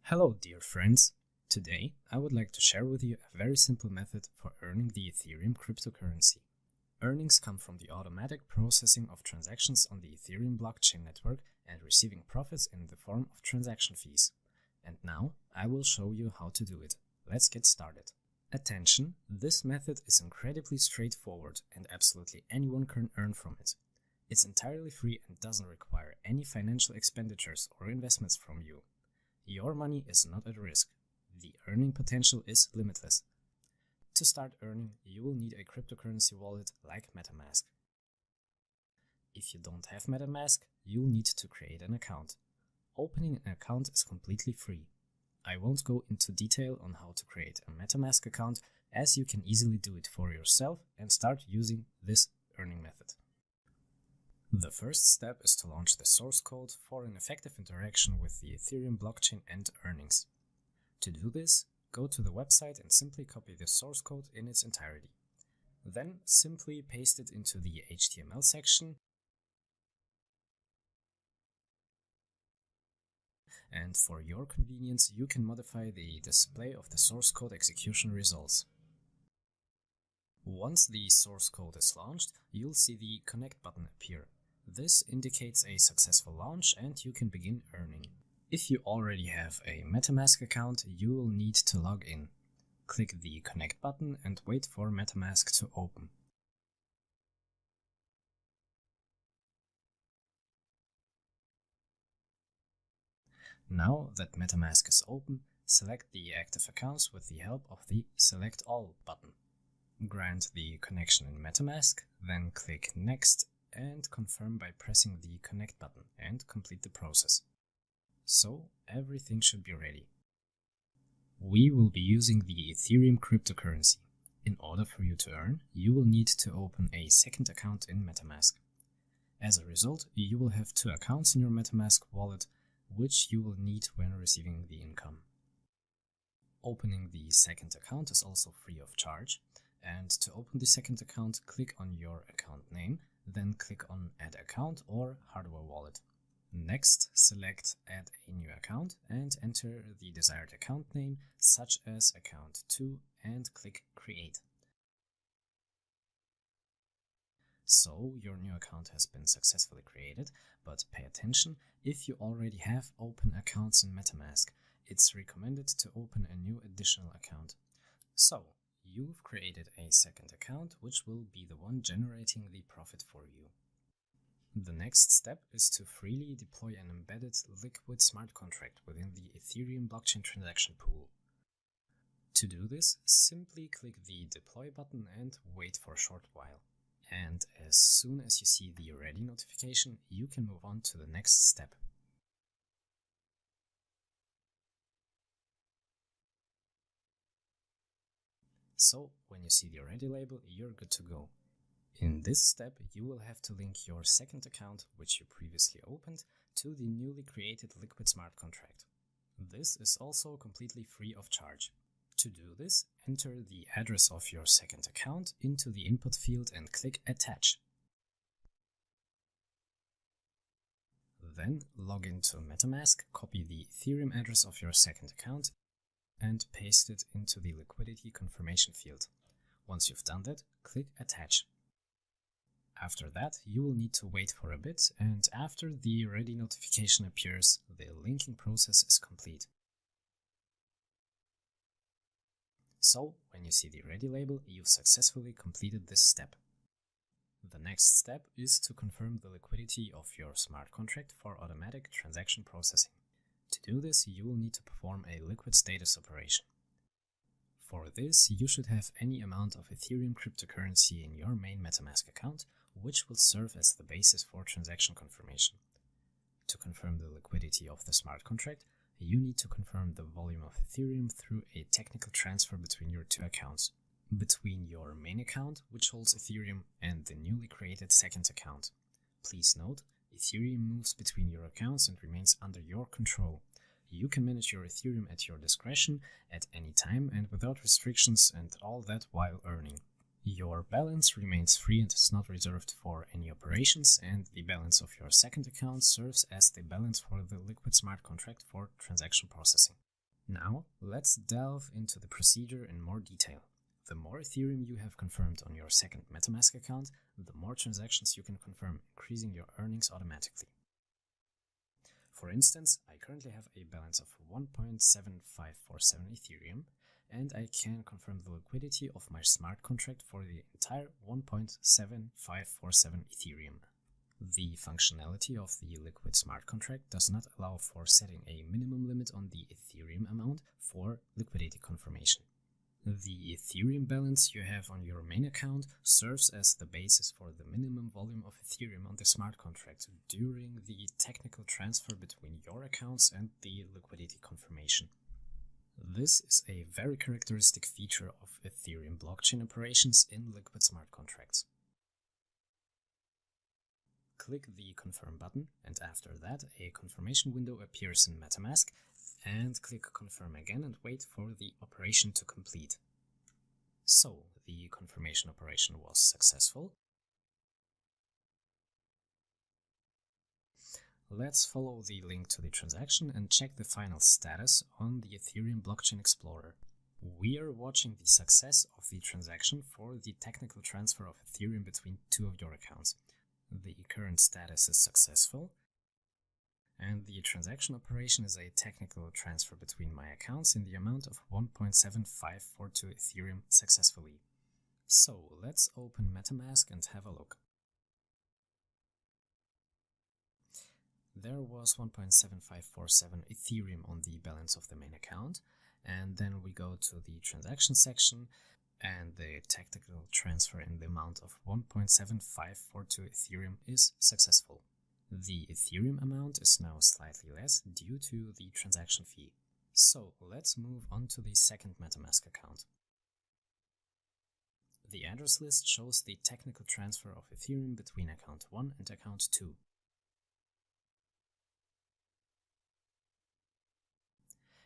Hello dear friends! Today I would like to share with you a very simple method for earning the Ethereum cryptocurrency. Earnings come from the automatic processing of transactions on the Ethereum blockchain network and receiving profits in the form of transaction fees. And now I will show you how to do it. Let's get started. Attention, this method is incredibly straightforward and absolutely anyone can earn from it. It's entirely free and doesn't require any financial expenditures or investments from you. Your money is not at risk. The earning potential is limitless. To start earning, you will need a cryptocurrency wallet like MetaMask. If you don't have MetaMask, you'll need to create an account. Opening an account is completely free. I won't go into detail on how to create a MetaMask account, as you can easily do it for yourself and start using this earning method. The first step is to launch the source code for an effective interaction with the Ethereum blockchain and earnings. To do this, go to the website and simply copy the source code in its entirety. Then simply paste it into the HTML section and for your convenience you can modify the display of the source code execution results. Once the source code is launched, you'll see the Connect button appear. This indicates a successful launch and you can begin earning. If you already have a MetaMask account, you will need to log in. Click the Connect button and wait for MetaMask to open. Now that MetaMask is open, select the active accounts with the help of the Select All button. Grant the connection in MetaMask, then click Next and confirm by pressing the Connect button and complete the process. So everything should be ready. We will be using the Ethereum cryptocurrency. In order for you to earn, you will need to open a second account in MetaMask. As a result, you will have two accounts in your MetaMask wallet, which you will need when receiving the income. Opening the second account is also free of charge, and to open the second account, click on your account name, then click on Add Account or Hardware Wallet. Next, select Add a New Account and enter the desired account name, such as Account 2, and click Create. So, your new account has been successfully created, but pay attention, if you already have open accounts in MetaMask, it's recommended to open a new additional account. So, you've created a second account, which will be the one generating the profit for you. The next step is to freely deploy an embedded liquid smart contract within the Ethereum blockchain transaction pool. To do this, simply click the Deploy button and wait for a short while. And as soon as you see the Ready notification, you can move on to the next step. So, when you see the Ready label, you're good to go. In this step, you will have to link your second account, which you previously opened, to the newly created Liquid Smart Contract. This is also completely free of charge. To do this, enter the address of your second account into the input field and click Attach. Then log into MetaMask, copy the Ethereum address of your second account and paste it into the liquidity confirmation field. Once you've done that, click Attach. After that, you will need to wait for a bit, and after the Ready notification appears, the linking process is complete. So, when you see the Ready label, you've successfully completed this step. The next step is to confirm the liquidity of your smart contract for automatic transaction processing. To do this, you will need to perform a liquid status operation. For this, you should have any amount of Ethereum cryptocurrency in your main MetaMask account, which will serve as the basis for transaction confirmation. To confirm the liquidity of the smart contract, you need to confirm the volume of Ethereum through a technical transfer between your two accounts. Between your main account, which holds Ethereum, and the newly created second account. Please note, Ethereum moves between your accounts and remains under your control. You can manage your Ethereum at your discretion at any time and without restrictions, and all that while earning. Your balance remains free and is not reserved for any operations, and the balance of your second account serves as the balance for the Liquid Smart Contract for transaction processing. Now, let's delve into the procedure in more detail. The more Ethereum you have confirmed on your second MetaMask account, the more transactions you can confirm, increasing your earnings automatically. For instance, I currently have a balance of 1.7547 Ethereum, and I can confirm the liquidity of my smart contract for the entire 1.7547 Ethereum. The functionality of the liquid smart contract does not allow for setting a minimum limit on the Ethereum amount for liquidity confirmation. The Ethereum balance you have on your main account serves as the basis for the minimum volume of Ethereum on the smart contract during the technical transfer between your accounts and the liquidity confirmation. This is a very characteristic feature of Ethereum blockchain operations in liquid smart contracts. Click the Confirm button, and after that a confirmation window appears in MetaMask, and click Confirm again and wait for the operation to complete. So, the confirmation operation was successful. Let's follow the link to the transaction and check the final status on the Ethereum Blockchain Explorer. We are watching the success of the transaction for the technical transfer of Ethereum between two of your accounts. The current status is successful, and the transaction operation is a technical transfer between my accounts in the amount of 1.7542 Ethereum successfully. So let's open MetaMask and have a look. There was 1.7547 Ethereum on the balance of the main account, and then we go to the transaction section, and the technical transfer in the amount of 1.7542 Ethereum is successful. The Ethereum amount is now slightly less due to the transaction fee. So let's move on to the second MetaMask account. The address list shows the technical transfer of Ethereum between account 1 and account 2.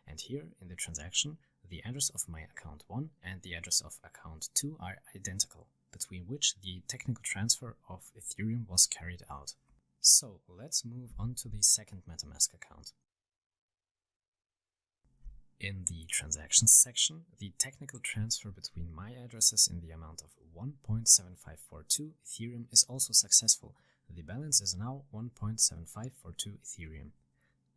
And here in the transaction, the address of my account 1 and the address of account 2 are identical, between which the technical transfer of Ethereum was carried out. So let's move on to the second MetaMask account. In the transactions section, the technical transfer between my addresses in the amount of 1.7542 Ethereum is also successful. The balance is now 1.7542 Ethereum.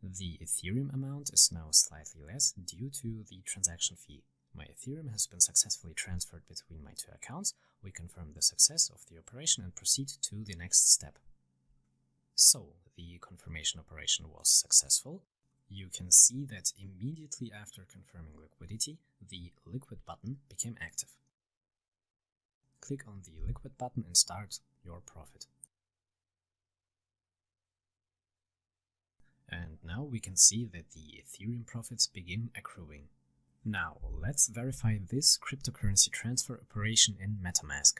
The Ethereum amount is now slightly less due to the transaction fee. My Ethereum has been successfully transferred between my two accounts. We confirm the success of the operation and proceed to the next step. So, the confirmation operation was successful. You can see that immediately after confirming liquidity, the liquid button became active. Click on the liquid button and start your profit. And now we can see that the Ethereum profits begin accruing. Now let's verify this cryptocurrency transfer operation in MetaMask.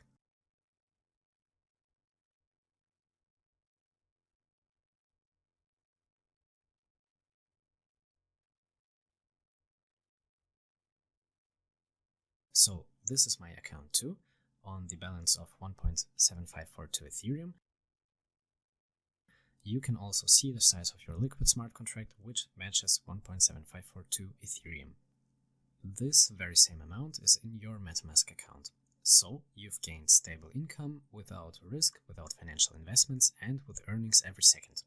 So this is my account 2 on the balance of 1.7542 Ethereum. You can also see the size of your liquid smart contract, which matches 1.7542 Ethereum. This very same amount is in your MetaMask account. So you've gained stable income without risk, without financial investments, and with earnings every second.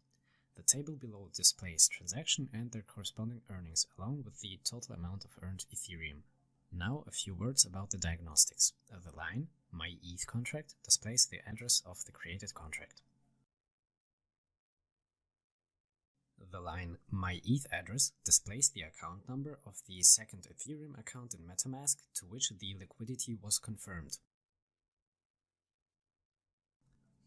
The table below displays transaction and their corresponding earnings, along with the total amount of earned Ethereum. Now a few words about the diagnostics. The line, My ETH contract, displays the address of the created contract. The line My ETH address displays the account number of the second Ethereum account in MetaMask to which the liquidity was confirmed.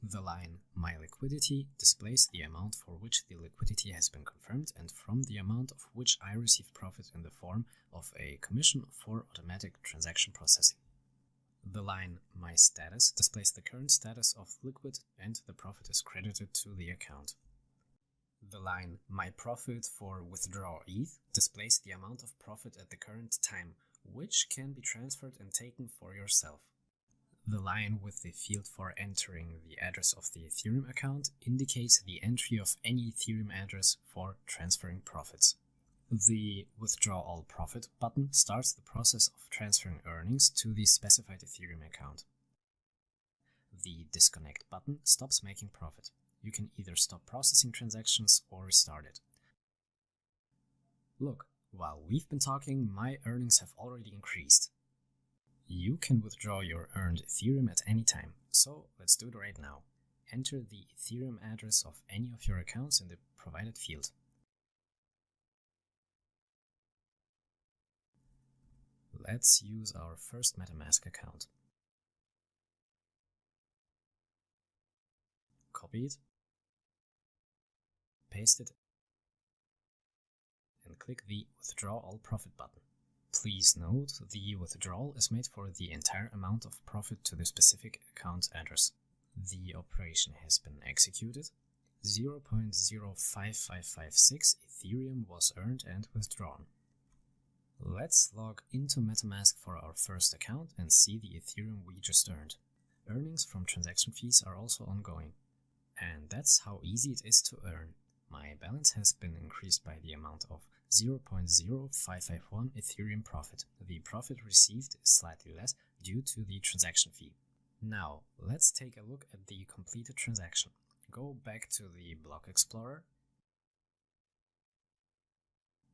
The line My Liquidity displays the amount for which the liquidity has been confirmed and from the amount of which I receive profit in the form of a commission for automatic transaction processing. The line My Status displays the current status of liquid and the profit is credited to the account. The line My Profit for Withdraw ETH displays the amount of profit at the current time, which can be transferred and taken for yourself. The line with the field for entering the address of the Ethereum account indicates the entry of any Ethereum address for transferring profits. The Withdraw All Profit button starts the process of transferring earnings to the specified Ethereum account. The Disconnect button stops making profit. You can either stop processing transactions or restart it. Look, while we've been talking, my earnings have already increased. You can withdraw your earned Ethereum at any time, so let's do it right now. Enter the Ethereum address of any of your accounts in the provided field. Let's use our first MetaMask account. Copy it, paste it, and click the Withdraw All Profit button. Please note, the withdrawal is made for the entire amount of profit to the specific account address. The operation has been executed. 0.05556 Ethereum was earned and withdrawn. Let's log into MetaMask for our first account and see the Ethereum we just earned. Earnings from transaction fees are also ongoing. And that's how easy it is to earn. My balance has been increased by the amount of 0.0551 Ethereum profit. The profit received is slightly less due to the transaction fee. Now, let's take a look at the completed transaction. Go back to the Block Explorer.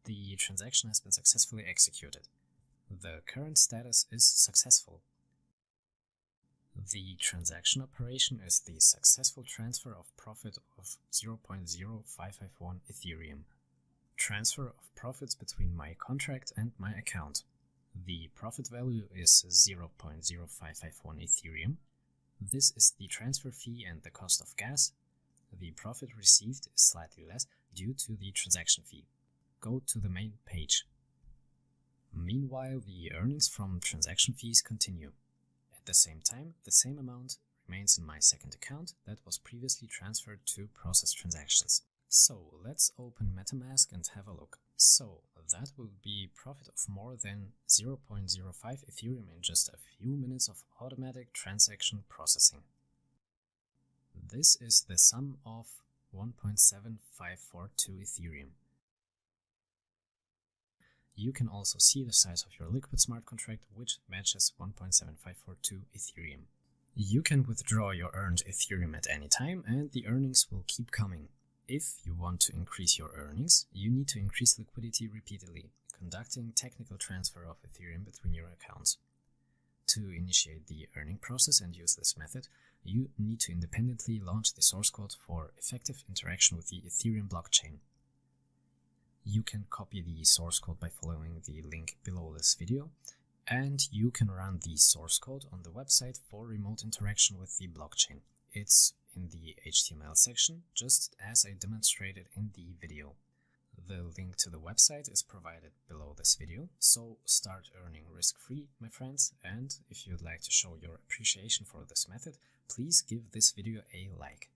The transaction has been successfully executed. The current status is successful. The transaction operation is the successful transfer of profit of 0.0551 Ethereum. Transfer of profits between my contract and my account. The profit value is 0.0551 Ethereum. This is the transfer fee and the cost of gas. The profit received is slightly less due to the transaction fee. Go to the main page. Meanwhile, the earnings from transaction fees continue. At the same time, the same amount remains in my second account that was previously transferred to process transactions. So let's open MetaMask and have a look. So that will be profit of more than 0.05 Ethereum in just a few minutes of automatic transaction processing. This is the sum of 1.7542 Ethereum. You can also see the size of your liquid smart contract, which matches 1.7542 Ethereum. You can withdraw your earned Ethereum at any time and the earnings will keep coming. If you want to increase your earnings, you need to increase liquidity repeatedly, conducting technical transfer of Ethereum between your accounts. To initiate the earning process and use this method, you need to independently launch the source code for effective interaction with the Ethereum blockchain. You can copy the source code by following the link below this video, and you can run the source code on the website for remote interaction with the blockchain. It's in the HTML section, just as I demonstrated in the video. The link to the website is provided below this video, so start earning risk-free, my friends, and if you'd like to show your appreciation for this method, please give this video a like.